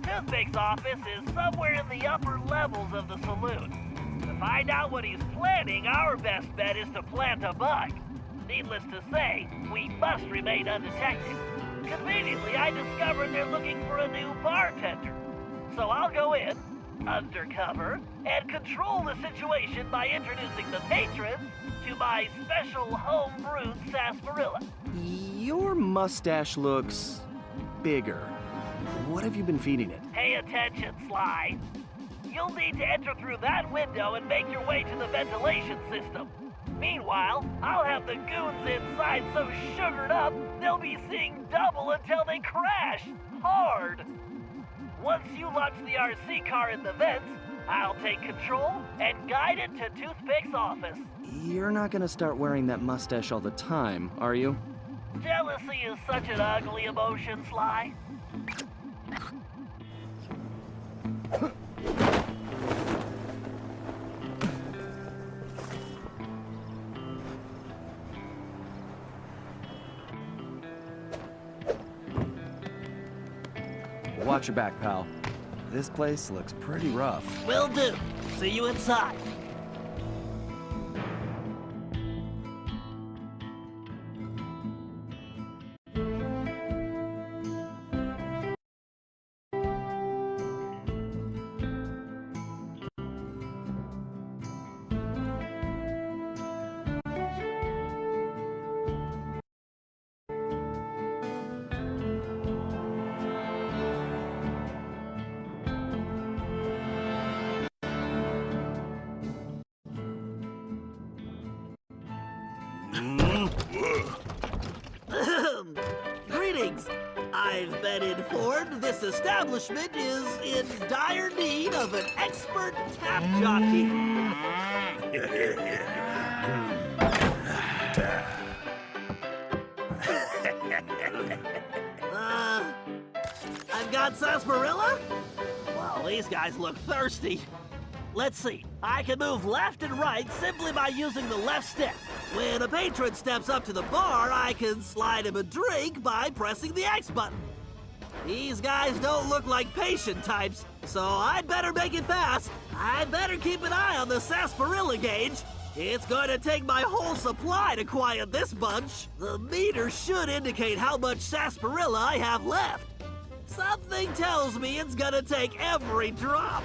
Toothpick's office is somewhere in the upper levels of the saloon. To find out what he's planning, our best bet is to plant a bug. Needless to say, we must remain undetected. Conveniently, I discovered they're looking for a new bartender. So I'll go in, undercover, and control the situation by introducing the patrons to my special home-brewed sarsaparilla. Your mustache looks bigger. What have you been feeding it? Pay attention, Sly. You'll need to enter through that window and make your way to the ventilation system. Meanwhile, I'll have the goons inside so sugared up, they'll be seeing double until they crash hard. Once you launch the RC car in the vents, I'll take control and guide it to Toothpick's office. You're not gonna start wearing that mustache all the time, are you? Jealousy is such an ugly emotion, Sly. Watch your back, pal. This place looks pretty rough. Will do. See you inside. Greetings. I've been informed this establishment is in dire need of an expert tap jockey. I've got sarsaparilla? Well, these guys look thirsty. Let's see. I can move left and right simply by using the left stick. When a patron steps up to the bar, I can slide him a drink by pressing the X button. These guys don't look like patient types, so I'd better make it fast. I'd better keep an eye on the sarsaparilla gauge. It's going to take my whole supply to quiet this bunch. The meter should indicate how much sarsaparilla I have left. Something tells me it's gonna take every drop.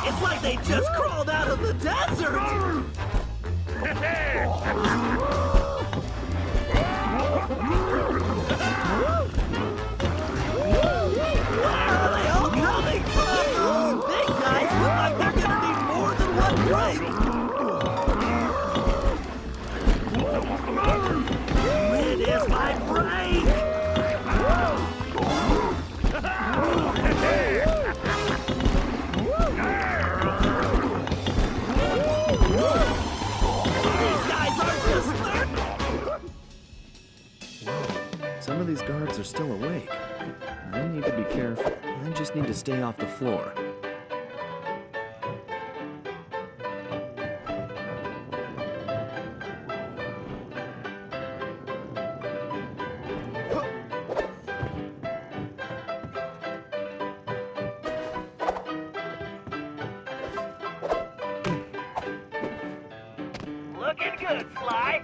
It's like they just crawled out of the desert! Where are they all coming from? Those big guys look like they're gonna need more than one drink! It is my break! These guys aren't just Some of these guards are still awake. I need to be careful. I just need to stay off the floor. Looking good, Sly.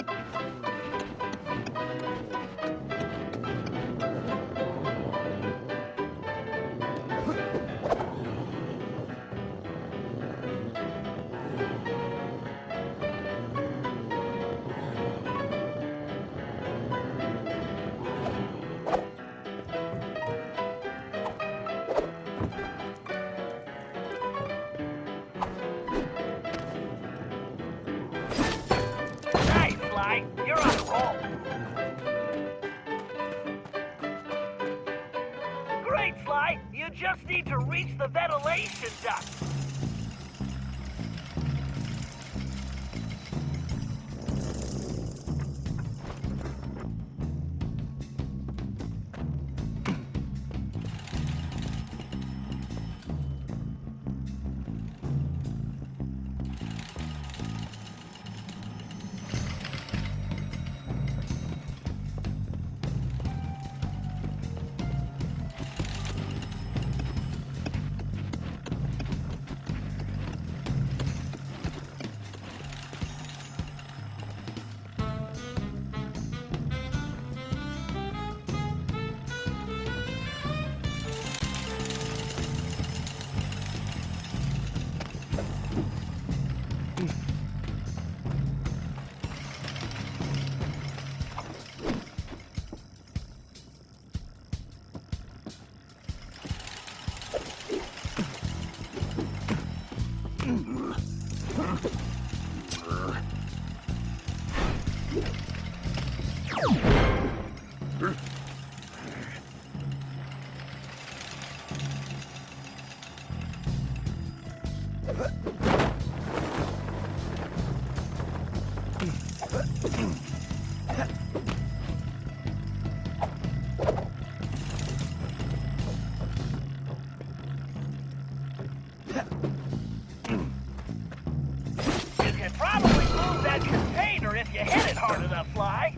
Nice, Sly. Sly. You just need to reach the ventilation duct. Probably move that container if you hit it hard enough, Sly.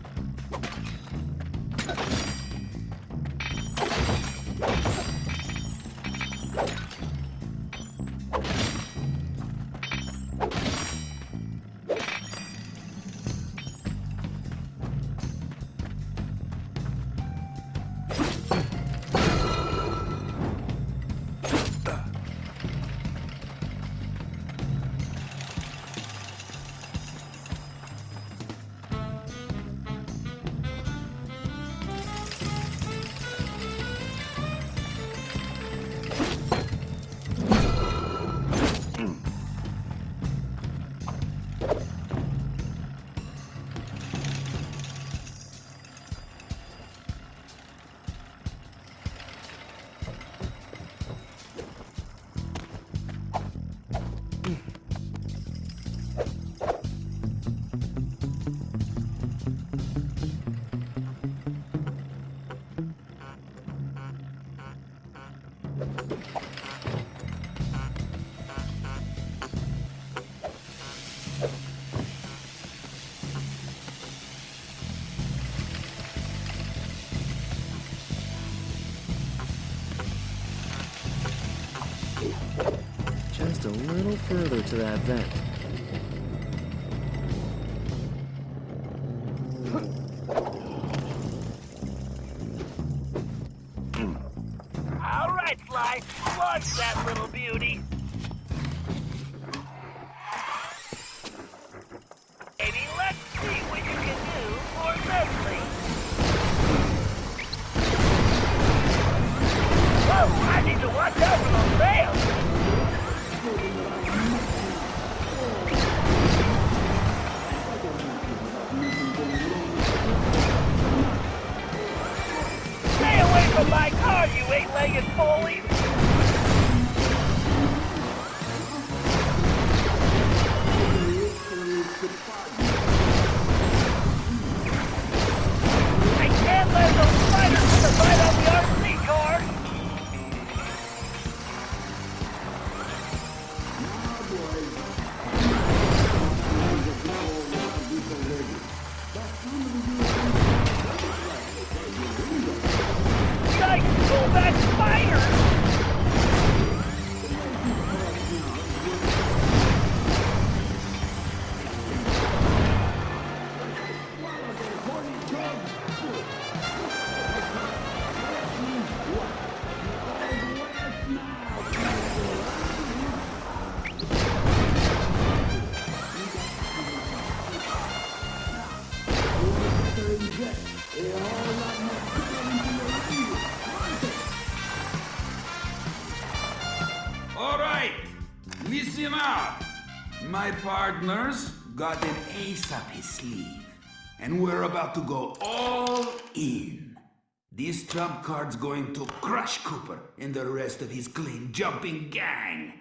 Just a little further to that vent. All right, Sly. Launch that little beauty. Maybe let's see what you can do for Bentley. Whoa, I need to watch out for those sails. Stay away from my car, you eight-legged bullies! I can't let those spiders get a bite on the RC car! Yikes! Pull back spiders! All right, listen up. My partner's got an ace up his sleeve, and we're about to go all in. This trump card's going to crush Cooper and the rest of his clean jumping gang.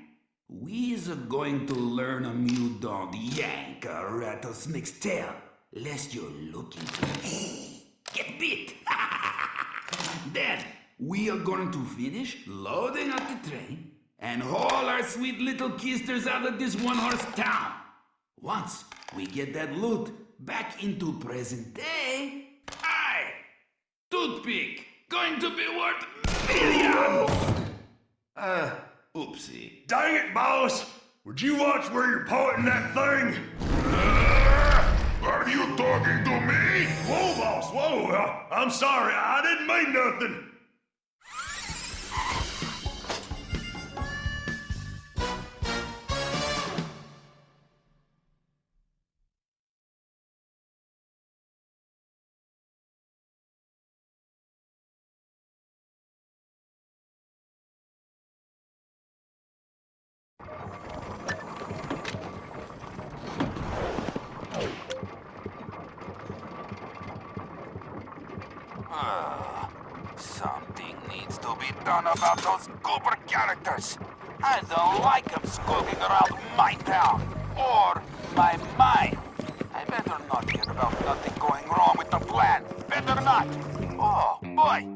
We's going to learn 'em you don't yank a rattlesnake's tail, lest you're looking to get bit. Then, we are going to finish loading up the train and haul our sweet little kisters out of this one-horse town. Once we get that loot back into present day, toothpick, going to be worth millions! Oopsie. Dang it, boss! Would you watch where you're pointing that thing? Are you talking to me? Whoa, boss, whoa! I'm sorry, I didn't mean nothing. Something needs to be done about those Cooper characters. I don't like them skulking around my town or my mind. I better not hear about nothing going wrong with the plan. Better not. Oh, boy.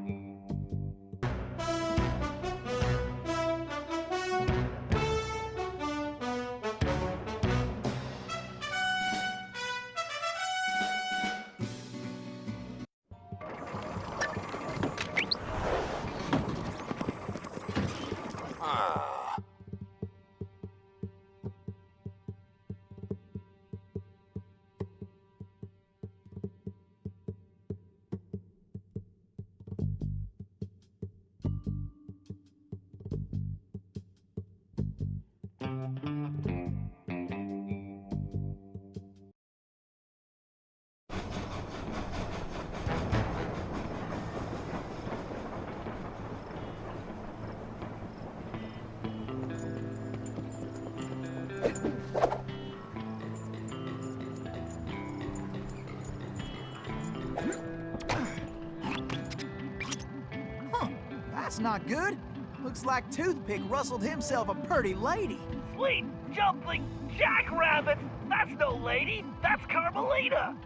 That's not good. Looks like Toothpick rustled himself a pretty lady. Sweet jumping jackrabbits! That's no lady, that's Carmelita!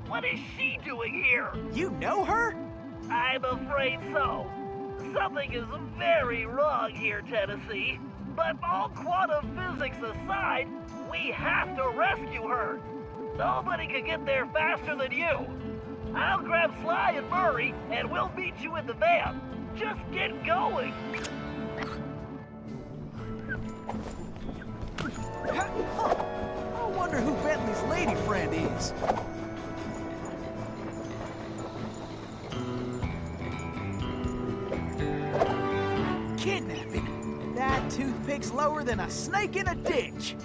What is she doing here? You know her? I'm afraid so. Something is very wrong here, Tennessee. But all quantum physics aside, we have to rescue her. Nobody can get there faster than you. I'll grab Sly and Murray, and we'll meet you in the van. Just get going. I wonder who Bentley's lady friend is. Kidnapping? That Toothpick's lower than a snake in a ditch.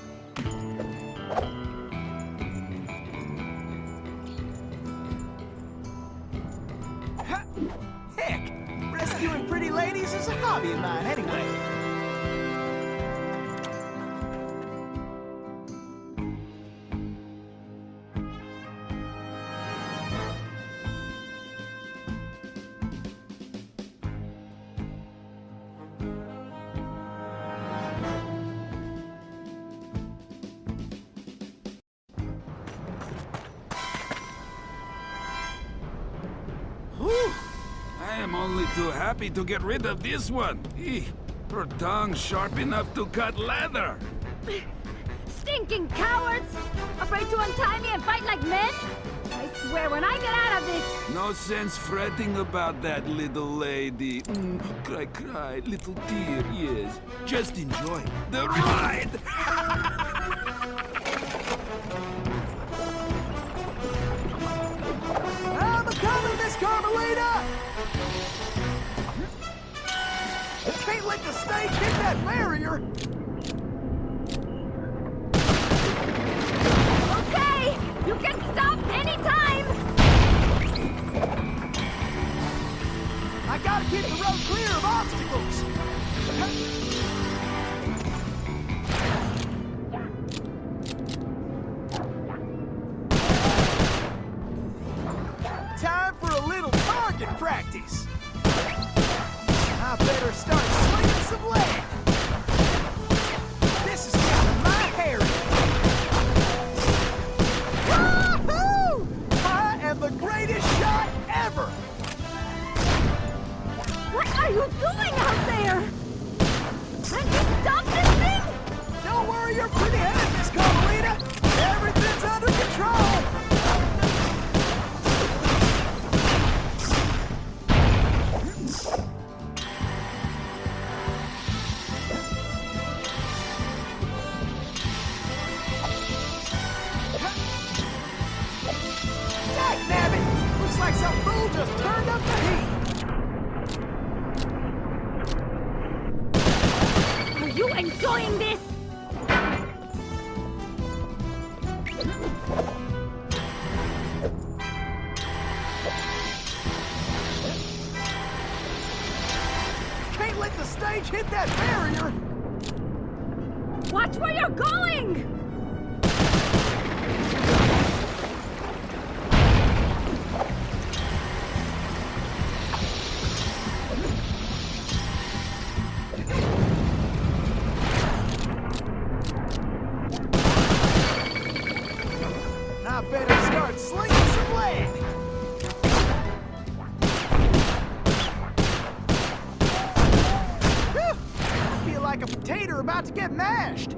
Heck, rescuing pretty ladies is a hobby of mine anyway. Whew. I am only too happy to get rid of this one. Her tongue's sharp enough to cut leather. Stinking cowards! Afraid to untie me and fight like men? I swear when I get out of this... No sense fretting about that, little lady. Cry, cry, little dear, yes. Just enjoy the ride! I'm a-coming, Miss Carmelita! Can't let the snake hit that barrier! Okay! You can stop anytime! I gotta keep the road clear of obstacles! Time for a little target practice! better start slinging some lead. This is kind of my heritage. Woohoo! I am the greatest shot ever. What are you doing out there? Can you stop this thing? Don't worry your pretty head, Miss Carmelita. Everything's under control. Dagnabbit! Looks like some fool just turned up the heat. Are you enjoying this? Can't let the stage hit that barrier. Watch where you're going! I better start slinging some lead. Whew! I feel like a potato about to get mashed.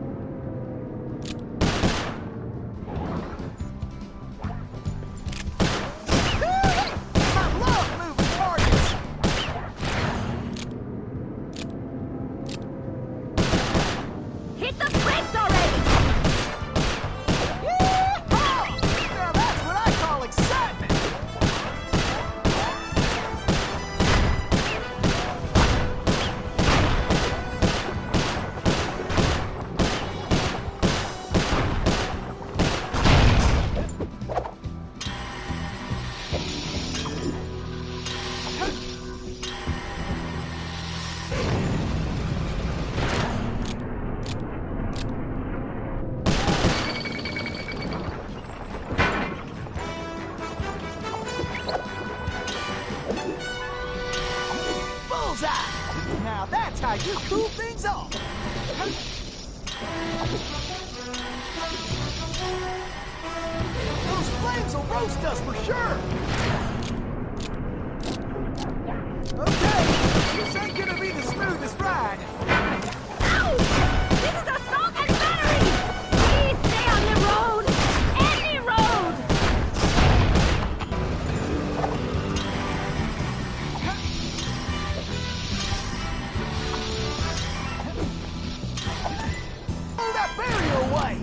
I love moving targets. Hit the brakes already! Yeehaw! Now that's what I call excitement. Bullseye! Now that's how you cool things off. Those flames will roast us for sure. Okay, this ain't gonna be the smoothest ride. Ow! This is assault and battery! Please stay on the road! Any road! Throw that barrier away.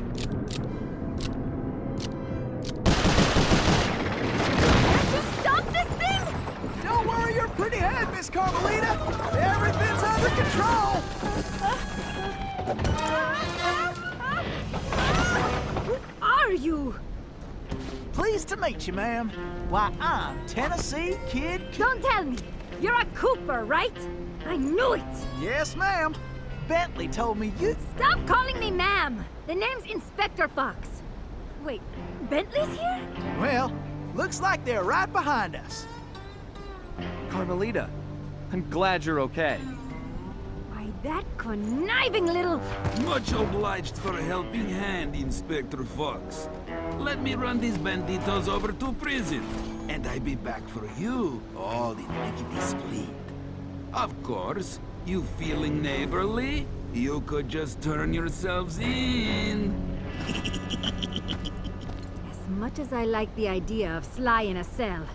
Can't you stop this thing? Don't worry your pretty head, Miss Carmelita. Everything's under control. Who are you? Pleased to meet you, ma'am. Why, I'm Tennessee Kid. Don't tell me. You're a Cooper, right? I knew it! Yes, ma'am. Bentley told me you... Stop calling me ma'am! The name's Inspector Fox. Wait, Bentley's here? Well, looks like they're right behind us. Carmelita, I'm glad you're okay. Why, that conniving little... Much obliged for a helping hand, Inspector Fox. Let me run these banditos over to prison, and I be back for you, all in lickety split. Of course, you feeling neighborly? You could just turn yourselves in. As much as I like the idea of Sly in a cell,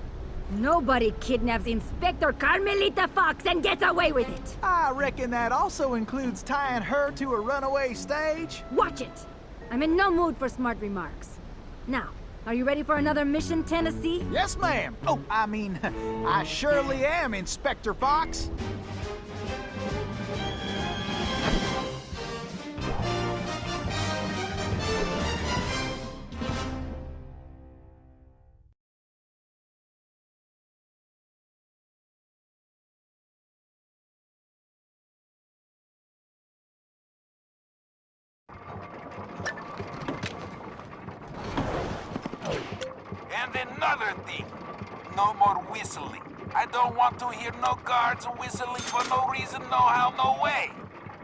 nobody kidnaps Inspector Carmelita Fox and gets away with it! I reckon that also includes tying her to a runaway stage. Watch it! I'm in no mood for smart remarks. Now, are you ready for another mission, Tennessee? Yes, ma'am. Oh, I mean, I surely am, Inspector Fox. And another thing, no more whistling. I don't want to hear no guards whistling for no reason, no how, no way.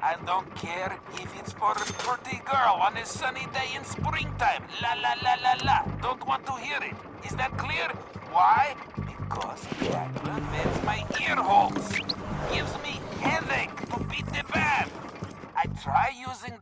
I don't care if it's for a pretty girl on a sunny day in springtime. La la la la la. Don't want to hear it. Is that clear? Why? Because it aggravates my ear holes. Gives me headache to beat the band. I try using...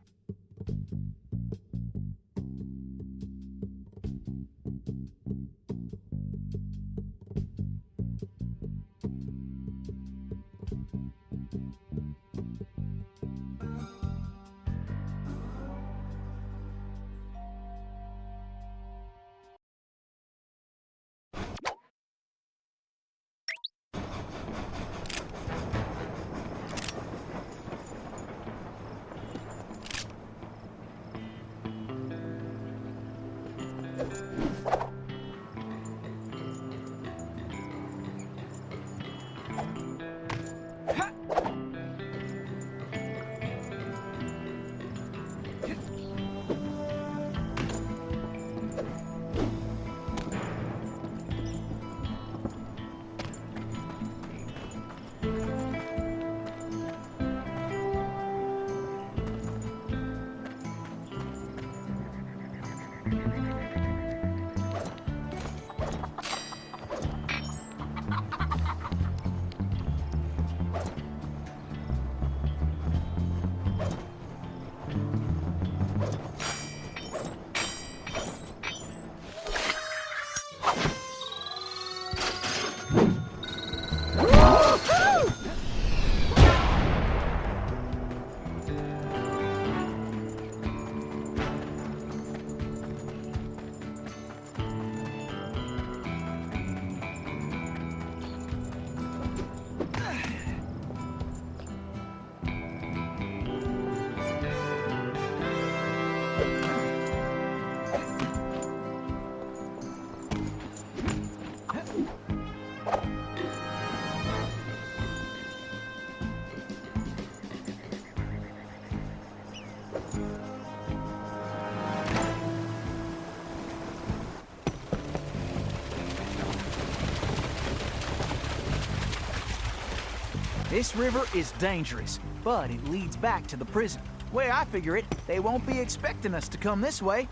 This river is dangerous, but it leads back to the prison. Way I figure it, they won't be expecting us to come this way.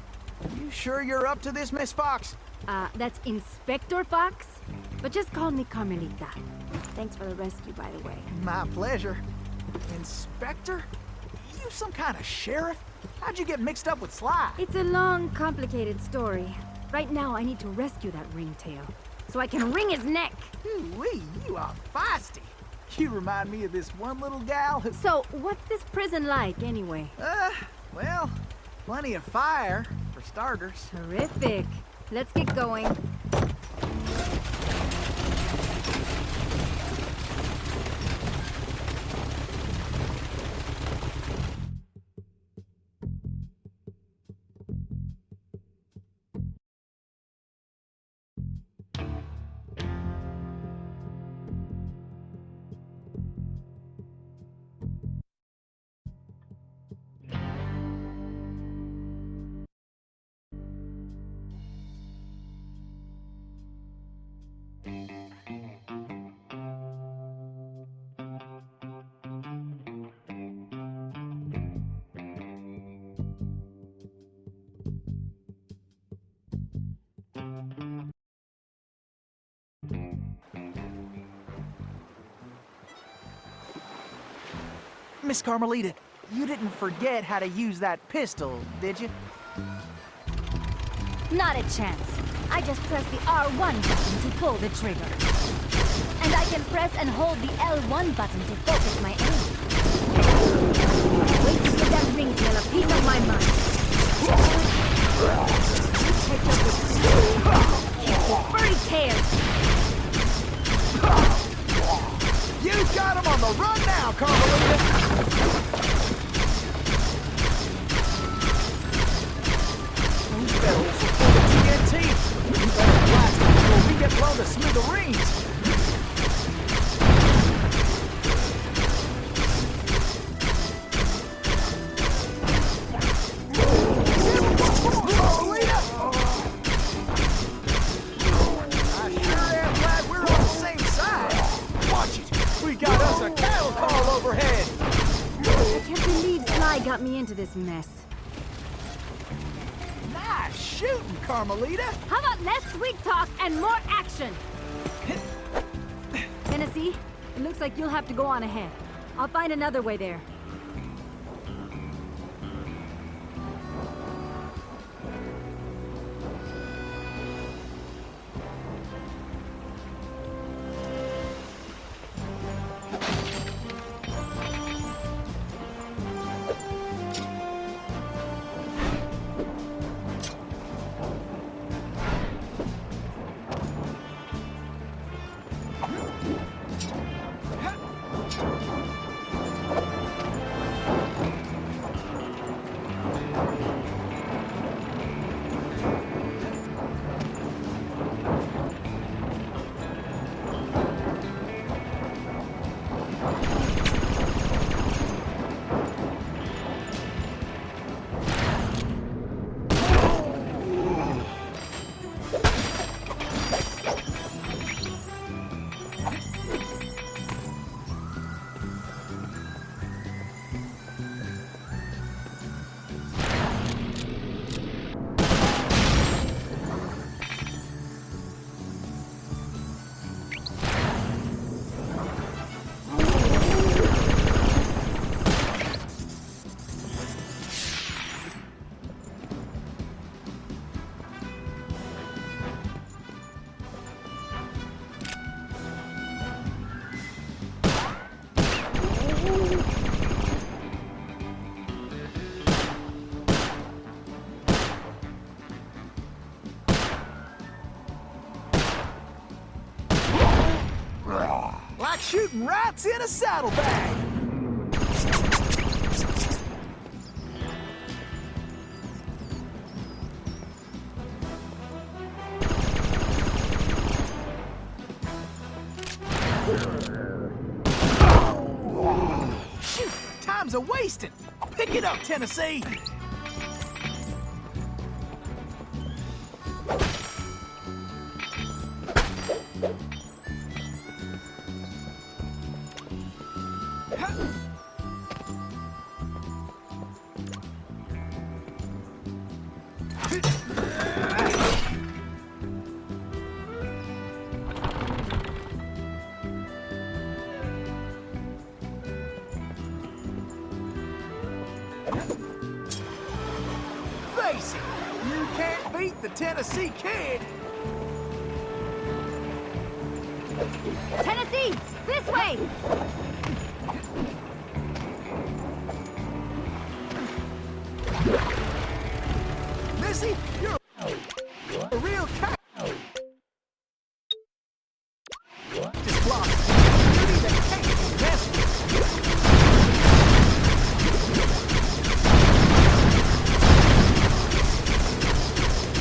You sure you're up to this, Miss Fox? That's Inspector Fox? But just call me Carmelita. Thanks for the rescue, by the way. My pleasure. Inspector? You some kind of sheriff? How'd you get mixed up with Sly? It's a long, complicated story. Right now, I need to rescue that ringtail, so I can wring his neck. Ooh-wee, you are feisty. You remind me of this one little gal who... So, what's this prison like, anyway? Well, plenty of fire, for starters. Terrific. Let's get going. Miss Carmelita, you didn't forget how to use that pistol, did you? Not a chance. I just press the R1 button to pull the trigger. And I can press and hold the L1 button to focus my aim. Wait to give that ringtail a piece of my mind. Take up with furry tail. You got him on the run now, Carmelita! Those bells are full of TNT. You better blast them before we get blown to smithereens. Carmelita! I sure am glad we're on the same side. Sly got me into this mess. Nice shooting, Carmelita. How about less sweet talk and more action? Tennessee, it looks like you'll have to go on ahead. I'll find another way there. Like shooting rats in a saddlebag. Shoot, time's a-wasting. Pick it up, Tennessee. Face it, you can't beat the Tennessee Kid. Tennessee, this way! Missy, you're a real cat. Just block. You need to take some messages.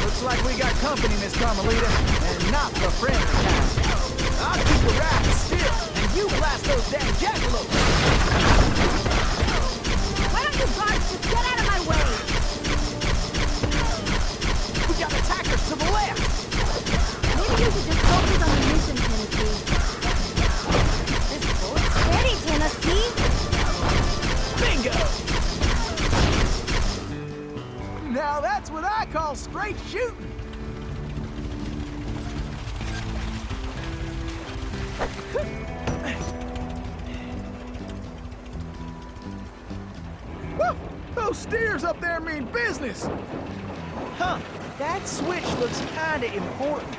Looks like we got company, Miss Carmelita, and not the friendly kind. I'll keep the ride still, and you blast those damn jackalopes. Why don't you guards just get out of my way? We got attackers to the left. Maybe you should just focus on the mission, Tennessee. This boat's steady, Tennessee! Bingo! Now that's what I call straight shooting. Woo! Those steers up there mean business. Huh, that switch looks kinda important.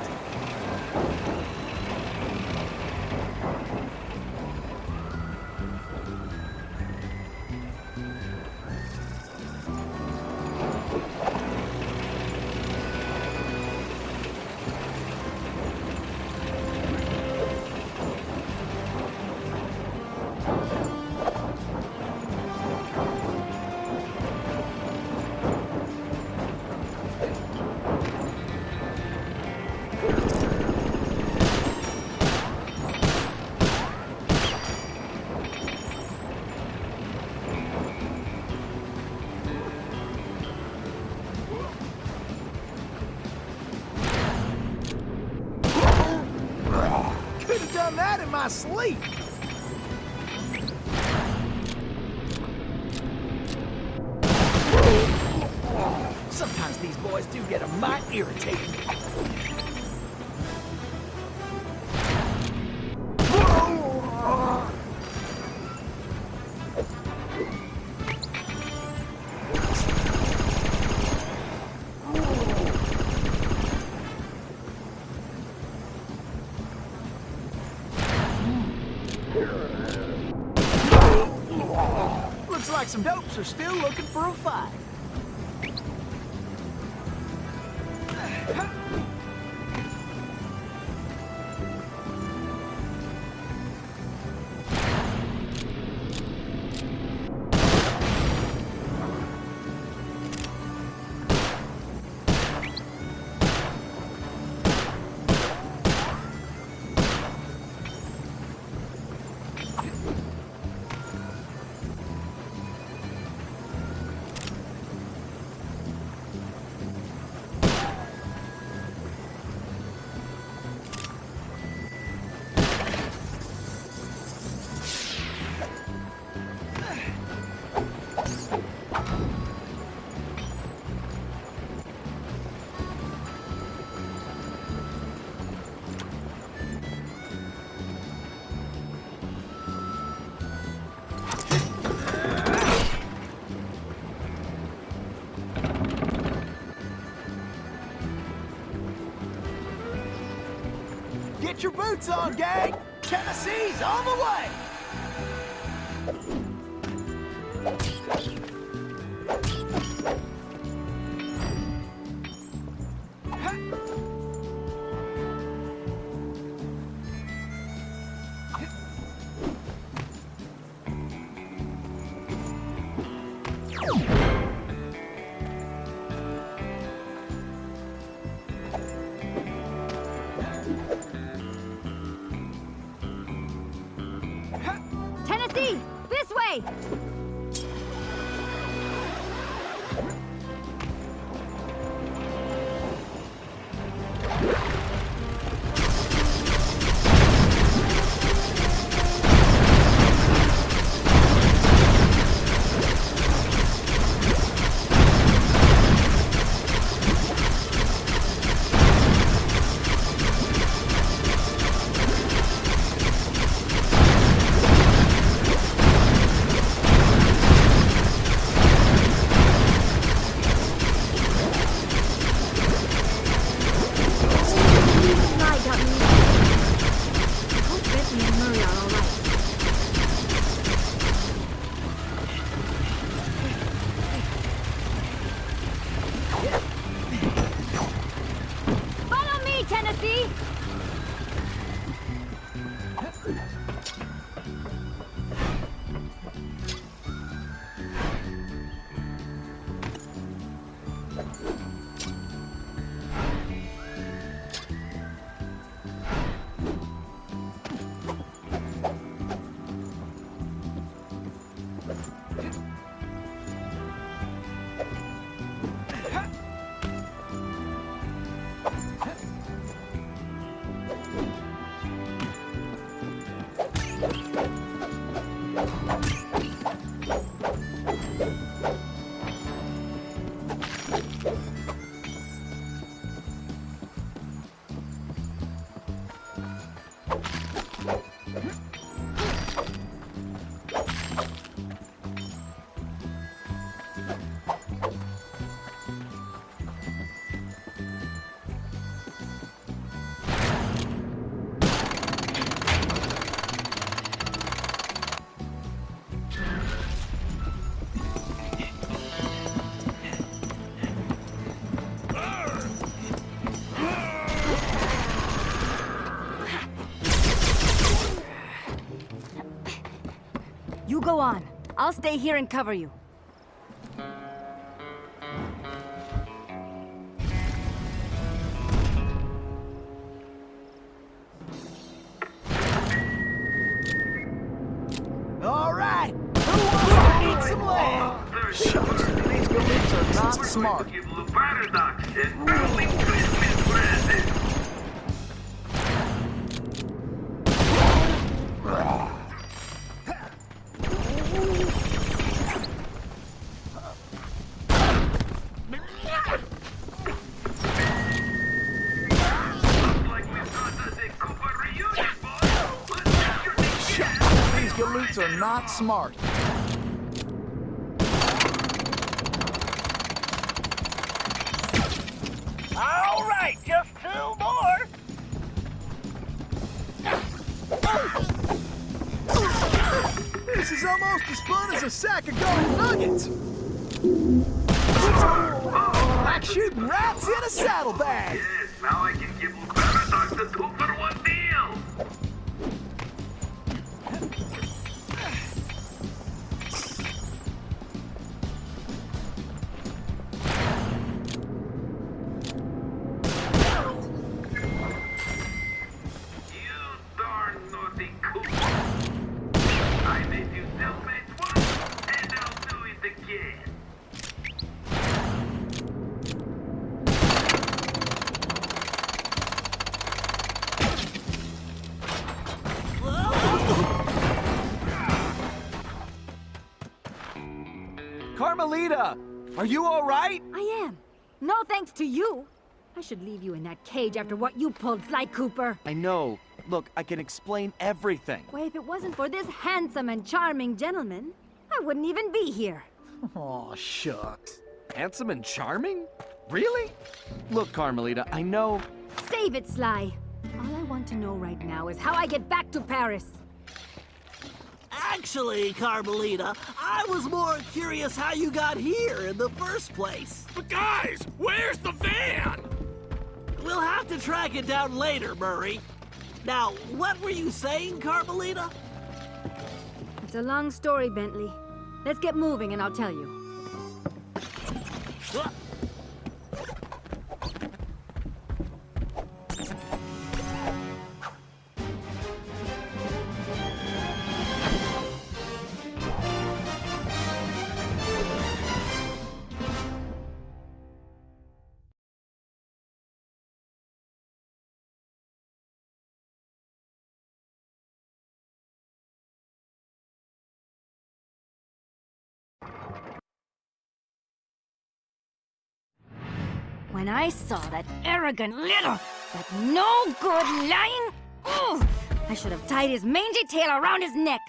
Could've done that in my sleep. Sometimes these boys do get a mite irritating. Looks like some dopes are still looking for a fight. Get your boots on, gang! Tennessee's on the way! Tennessee, this way! Sly got me. I hope Bentley and Murray are all right. Follow me, Tennessee! You go on. I'll stay here and cover you. All right, who wants to eat some lamb? Shucks, these goons are not smart. Paradox and barely Christmas present. not smart. All right, just 2 more. This is almost as fun as a sack of golden nuggets. Like shooting rats in a saddlebag. Yes, now I can give Paradox a 2-for-1 deal. You darn naughty Cooper. I made you cellmate once, and I'll do it again. Carmelita, are you all right? I am. No thanks to you. I should leave you in that cage after what you pulled, Sly Cooper. I know. Look, I can explain everything. Why, if it wasn't for this handsome and charming gentleman, I wouldn't even be here. Oh, shucks. Handsome and charming? Really? Look, Carmelita, I know. Save it, Sly. All I want to know right now is how I get back to Paris. Actually, Carmelita, I was more curious how you got here in the first place. But guys, where's the van? We'll have to track it down later, Murray. Now, what were you saying, Carmelita? It's a long story, Bentley. Let's get moving and I'll tell you. What? When I saw that arrogant little, that no-good lying... Ugh, I should have tied his mangy tail around his neck.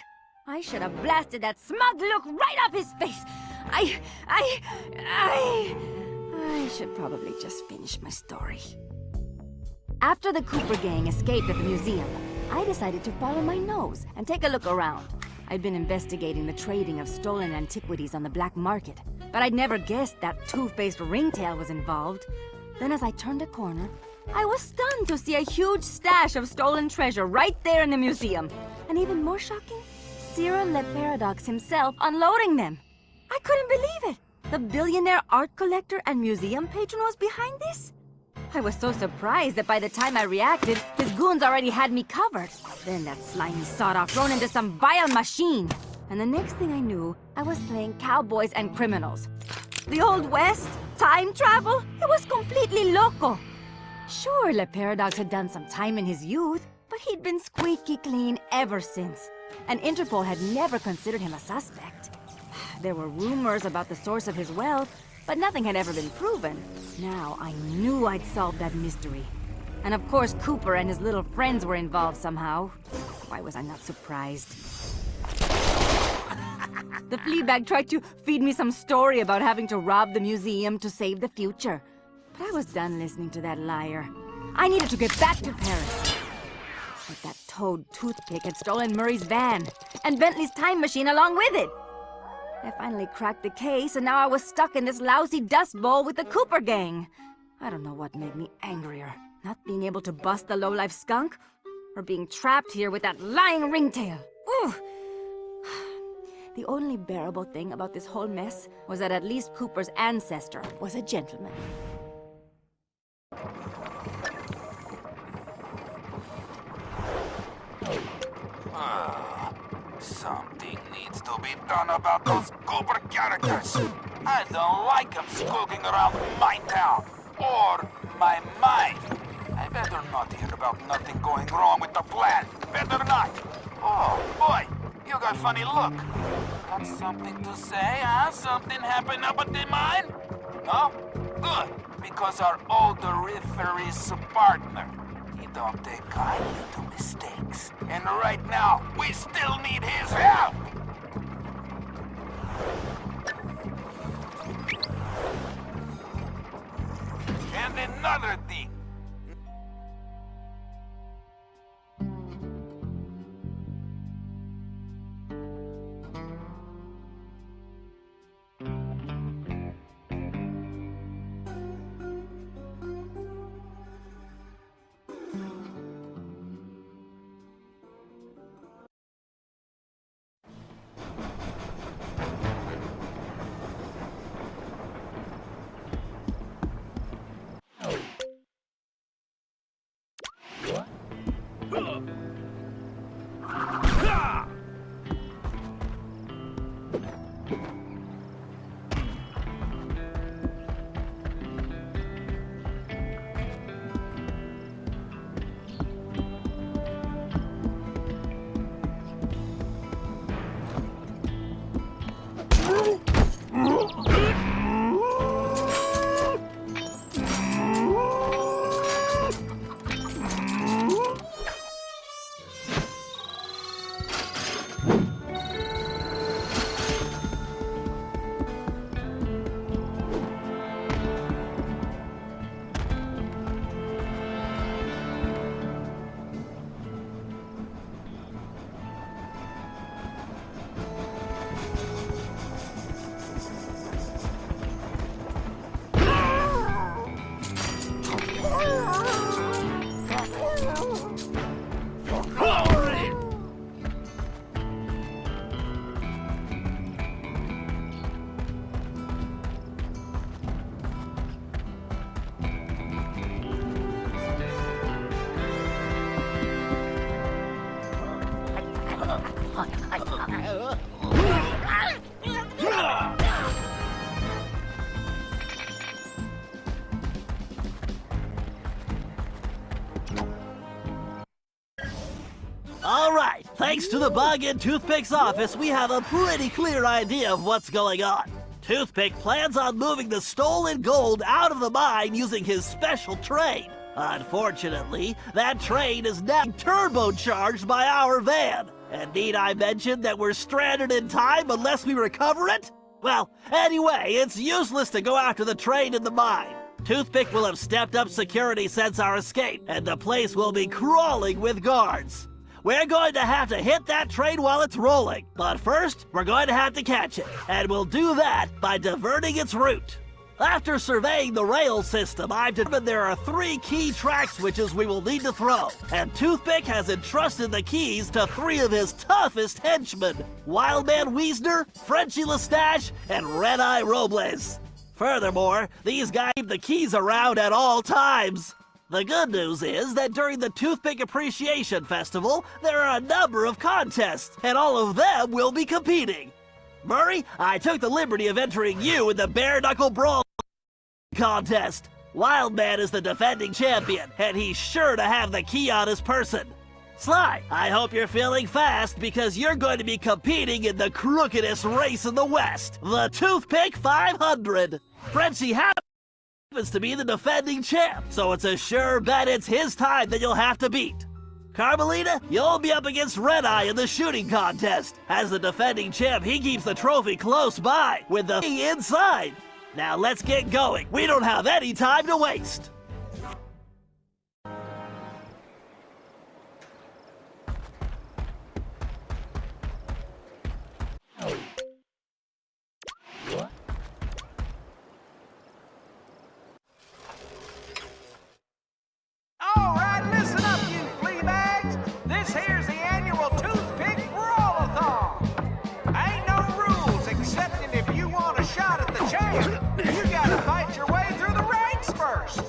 I should have blasted that smug look right off his face. I should probably just finish my story. After the Cooper gang escaped at the museum, I decided to follow my nose and take a look around. I'd been investigating the trading of stolen antiquities on the black market, but I'd never guessed that two-faced ringtail was involved. Then as I turned a corner, I was stunned to see a huge stash of stolen treasure right there in the museum. And even more shocking, Cyril Le Paradox himself unloading them. I couldn't believe it. The billionaire art collector and museum patron was behind this? I was so surprised that by the time I reacted, his goons already had me covered. Then that slimy sawed-off thrown into some vile machine. And the next thing I knew, I was playing cowboys and criminals. The Old West? Time travel? It was completely loco. Sure, Le Paradox had done some time in his youth, but he'd been squeaky clean ever since. And Interpol had never considered him a suspect. There were rumors about the source of his wealth, but nothing had ever been proven. Now I knew I'd solved that mystery. And of course Cooper and his little friends were involved somehow. Why was I not surprised? The Fleabag tried to feed me some story about having to rob the museum to save the future. But I was done listening to that liar. I needed to get back to Paris. But that toad toothpick had stolen Murray's van, and Bentley's time machine along with it. I finally cracked the case, and now I was stuck in this lousy dust bowl with the Cooper gang. I don't know what made me angrier. Not being able to bust the lowlife skunk, or being trapped here with that lying ringtail. Ooh! The only bearable thing about this whole mess was that at least Cooper's ancestor was a gentleman. Something needs to be done about those Cooper characters. I don't like them skulking around my town or my mind. I better not hear about nothing going wrong with the plan. Better not. Oh, boy, you got a funny look. Got something to say, huh? Something happened up at the mine? No? Good, because our older referee is a partner. He don't take kindly to mistakes. And right now, we still need his help! All right, thanks to the bug in Toothpick's office, we have a pretty clear idea of what's going on. Toothpick plans on moving the stolen gold out of the mine using his special train. Unfortunately, that train is now turbocharged by our van. And need I mention that we're stranded in time unless we recover it? Well, anyway, it's useless to go after the train in the mine. Toothpick will have stepped up security since our escape, and the place will be crawling with guards. We're going to have to hit that train while it's rolling, but first, we're going to have to catch it, and we'll do that by diverting its route. After surveying the rail system, I've determined there are 3 key track switches we will need to throw, and Toothpick has entrusted the keys to 3 of his toughest henchmen, Wildman Wiesner, Frenchy Lestage, and Red-Eye Robles. Furthermore, these guys keep the keys around at all times. The good news is that during the Toothpick Appreciation Festival, there are a number of contests, and all of them will be competing. Murray, I took the liberty of entering you in the Bare Knuckle Brawl contest. Wildman is the defending champion, and he's sure to have the key on his person. Sly, I hope you're feeling fast because you're going to be competing in the crookedest race in the West, the Toothpick 500. Frenchie happens to be the defending champ, so it's a sure bet it's his time that you'll have to beat. Carmelita, you'll be up against Red-Eye in the shooting contest. As the defending champ, he keeps the trophy close by, with the key inside. Now let's get going. We don't have any time to waste. All right, listen up, you flea bags. This here's the annual Toothpick Brawl-a-thon. Ain't no rules, excepting if you want a shot at the champ, you gotta fight your way through the ranks first.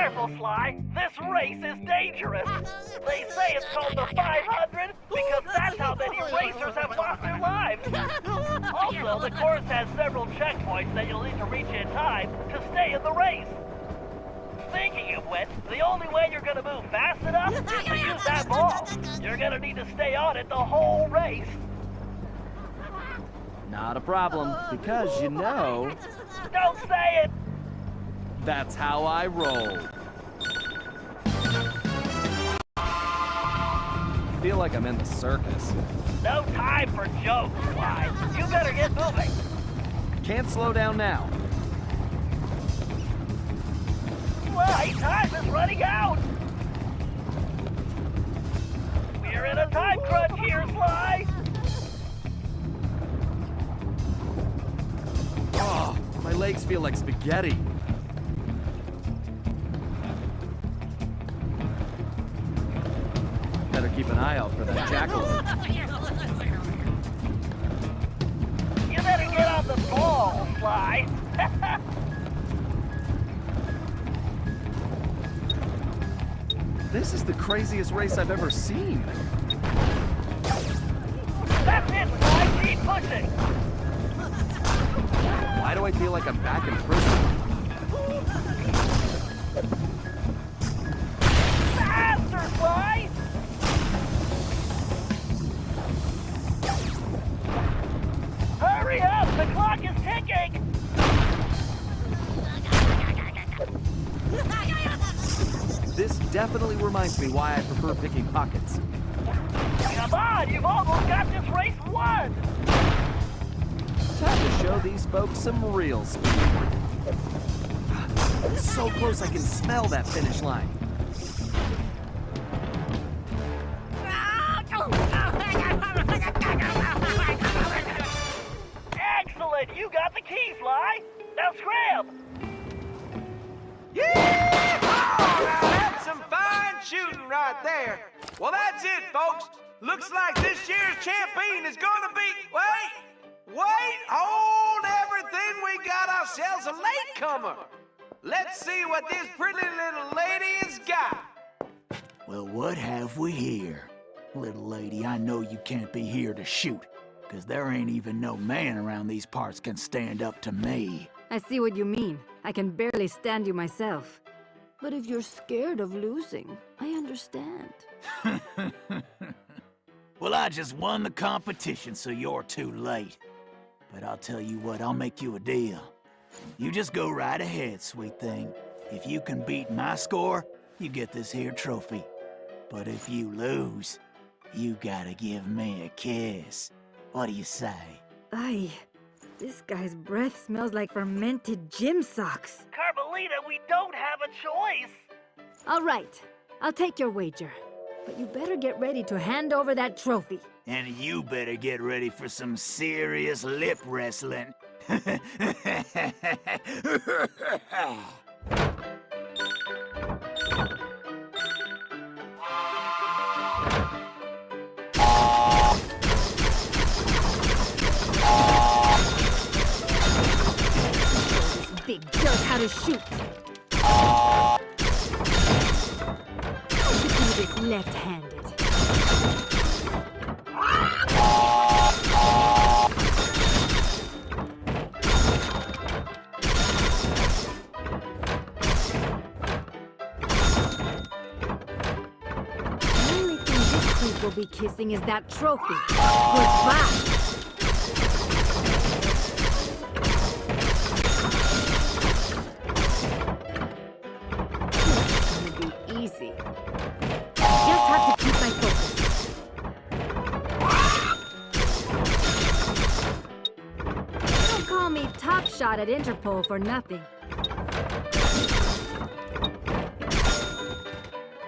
careful, Sly. This race is dangerous. They say it's called the 500 because that's how many racers have lost their lives. Also, the course has several checkpoints that you'll need to reach in time to stay in the race. Speaking of which, the only way you're gonna move fast enough is to use that ball. You're gonna need to stay on it the whole race. Not a problem, because you know, Don't say it! that's how I roll. I feel like I'm in the circus. No time for jokes, Sly. You better get moving. Can't slow down now. Sly, time is running out! We're in a time crunch here, Sly! Oh, my legs feel like spaghetti. Better keep an eye out for that jackalope. You better get on the ball, Sly! This is the craziest race I've ever seen. That's it, Sly! Keep pushing! Why do I feel like I'm back in prison? Faster, Sly! Hurry up! The clock is ticking! This definitely reminds me why I prefer picking pockets. Come on! You've almost got this race won! Time to show these folks some real speed. So close I can smell that finish line. Excellent! You got the key, Sly! Now scram! Yeah! Oh, now that's some fine shooting right there. Well, that's it, folks. Looks like this year's champion is gonna be... Wait! Hold everything. We got ourselves a latecomer. Let's see what this pretty little lady has got. Well, what have we here? Little lady, I know you can't be here to shoot, because there ain't even no man around these parts can stand up to me. I see what you mean. I can barely stand you myself. But if you're scared of losing, I understand. Well, I just won the competition, so you're too late. But I'll tell you what, I'll make you a deal. You just go right ahead, sweet thing. If you can beat my score, you get this here trophy. But if you lose, you gotta give me a kiss. What do you say? Aye, this guy's breath smells like fermented gym socks. Carmelita, we don't have a choice! All right, I'll take your wager. But you better get ready to hand over that trophy. And you better get ready for some serious lip wrestling. This big jerk how to shoot. I should do this left-handed. Will be kissing is that trophy. Goodbye. It's gonna be easy. I just have to keep my focus. Don't call me top shot at Interpol for nothing.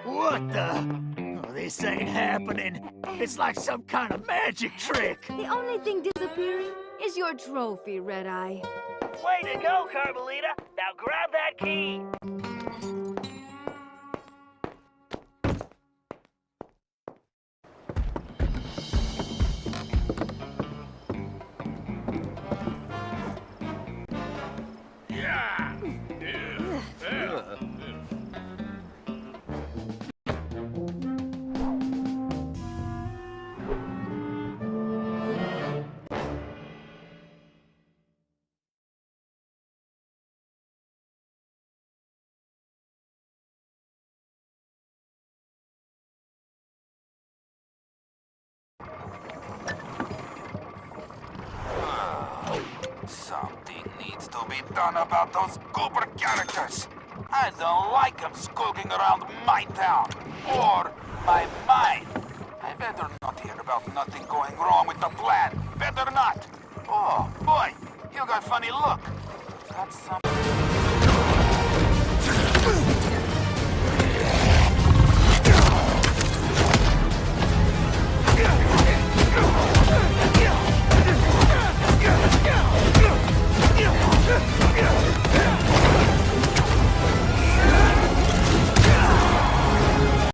What the? This ain't happening. It's like some kind of magic trick. The only thing disappearing is your trophy, Red Eye. Way to go, Carmelita! Now grab that key! Something needs to be done about those Cooper characters. I don't like them skulking around my town or my mind. I better not hear about nothing going wrong with the plan. Better not. Oh, boy, you got funny look. Got some...